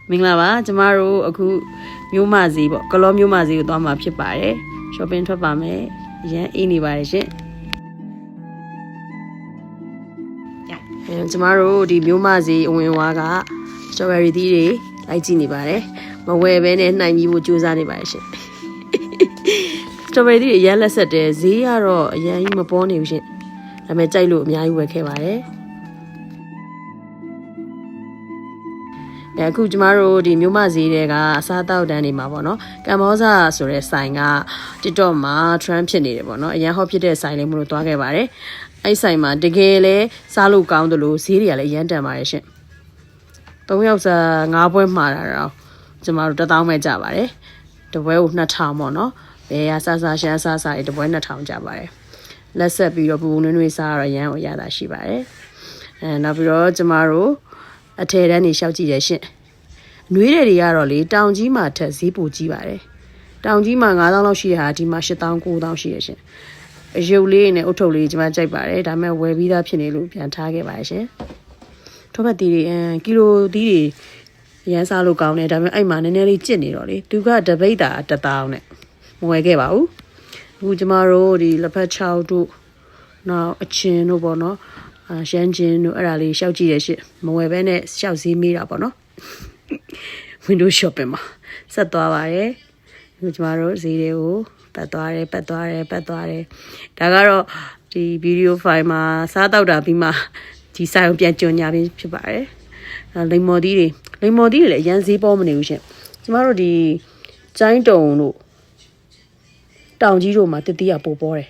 မင်္ဂလာပါကျမတို့အခုမြို့မဈေးပေါ့ကလောမြို့မဈေးကိုသွားမှာဖြစ်ပါတယ် shopping ထွက်ပါမယ်အရန်အေးနေပါတယ်ရှင်ကျမတို့ဒီမြို့မဈေးအဝင်ဝါက strawberry သီးတွေလိုက်ကြည့်နေပါတယ်မဝယ်ဘဲနဲ့နှိုင်ပြီးဖို့ကြိုးစားနေပါတယ်ရှင် strawberry သီးတွေအရန်လက်ဆက်တယ်ဈေးကတော့အရန်ကြီးမပေါ်နေဘူးရှင်ဒါပေမဲ့ကြိုက်လို့အများကြီးဝယ်ခဲ့ပါတယ်အခုကျမတို့ဒီမြို့မဈေးတွေကအစားတောက်တန်းနေမှာပေါ့နော်ကမ္ဘောဇာဆိုတဲ့ဆိုင်က TikTok မှာ trend ဖြစ်နေတယ်ပေါ့နော်အရင်ဟောဖြစ်တဲ့ဆိုင်လေးမလို့တွားခဲ့ပါတယ်အဲ့ဆိုင်မှာတကယ်လဲစားလို့ကောင်းတယ်လို့ဈေးတွေကလည်းအရန်တန်ပါတယ်ရှင်3ယောက်စား5ပွဲမှာတာတော့ကျမတို့1000ပဲကြပါတယ်တပွဲကို2000ပေါ့နော်ဘယ်ရဆဆရှမ်းဆဆတပွဲ2000ကြပါတယ်လက်ဆက်ပြီးတော့ပူပူနွေးနွေးစားရရန်ကိုရတာရှိပါတယ်နောက်ပြီးတော့ကျမတို့အထည်တန်းနေရှောက်ကြည့်ရရှင်နွေးတွေကတော့လေတောင်ကြီးမှာထက်ဈေးပိုကြီးပါတယ်တောင်ကြီးမှာ9000လောက်ရှိတဲ့ဟာဒီမှာ8000 9000ရှိရရှင်အယုတ်လေးနဲ့အုတ်ထုပ်လေးကျမကြိုက်ပါတယ်ဒါပေမဲ့ဝယ်ပြီးသားဖြစ်နေလို့ပြန်ထားခဲ့ပါတယ်ရှင်ထောပတ်တီတွေကီလိုသီးတွေရမ်းစားလို့ကောင်းတယ်ဒါပေမဲ့အဲ့မှာနည်းနည်းလေးကျစ်နေတော့လေသူကတပိတ်တာ1000နဲ့မဝယ်ခဲ့ပါဘူးအခုကျမတို့ဒီလက်ဖက်6တို့နောက်အချင်းတို့ပေါ့နော်ရှမ်းချင်းတို့အဲ့ဒါလေးရှောက်ကြည့်ရရှင့်မဝယ်ဘဲနဲ့ရှောက်ဈေးမေးတာပေါ့နော် window shopping မှာဆက်သွားပါတယ်ဒီကျမတို့ဈေးတွေကိုပတ်သွားတယ်ဒါကတော့ဒီ video file မှာစားတောက်တာပြီးမှဒီဆိုင်ကိုပြန်ကြွညာပြီးဖြစ်ပါတယ်လိမ္မော်သီးတွေလည်းအရန်ဈေးပေါ်မနေဘူးရှင်ကျမတို့ဒီကျိုင်းတုံတို့တောင်ကြီးတို့မှာတတိယပို့ပေါ်တယ်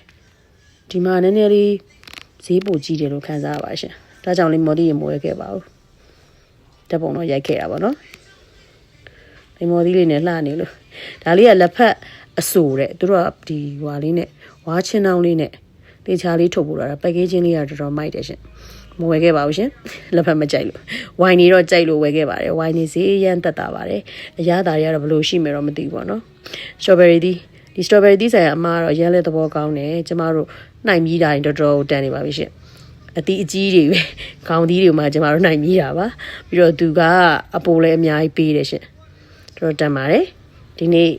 ဒီမှာနည်းနည်းလေးဈေးပိုကြီးတယ်လို့ခံစားရပါရှင်ဒါကြောင့်လိမ္မော်သီးရေမွေးခဲ့ပါဘူးတက်ပုံတော့ရိုက်ခဲ့တာပေါ့နော်လိမ္မော်သီးလေးနဲ့လှနေလို့ဒါလေးကလက်ဖက်အဆူတဲ့သူတို့ကဒီဟွာလေးနဲ့ဝါချင်းတောင်းလေးနဲ့တေချာလေးထုတ်ပို့လာတာပက်ကေးချင်းလေးကတော်တော်မိုက်တယ်ရှင်မဝယ်ခဲ့ပါဘူးရှင်လက်ဖက်မကြိုက်လို့ဝိုင်နေတော့ကြိုက်လို့ဝယ်ခဲ့ပါတယ်ဝိုင်နေဈေးရမ်းတက်တာပါတယ်အရသာတွေကတော့ဘယ်လိုရှိမယ်တော့မသိဘူးပေါ့နော် strawberry ဒီ strawberry သီးဆိုင်ကအမကတော့ရမ်းလဲသဘောကောင်းတယ်ကျမတို့နှိုင်ပြီးတာရင်တော်တော်တန်နေပါပြီရှင်အတီးအကြီးတွေပဲခေါင်းသီးတွေမှာကျမတို့နှိုင်ပြီးတာပါပြီးတော့သူကအပိုလည်းအများကြီးပေးတယ်ရှင်တော်တော်တန်ပါတယ်ဒီနေ့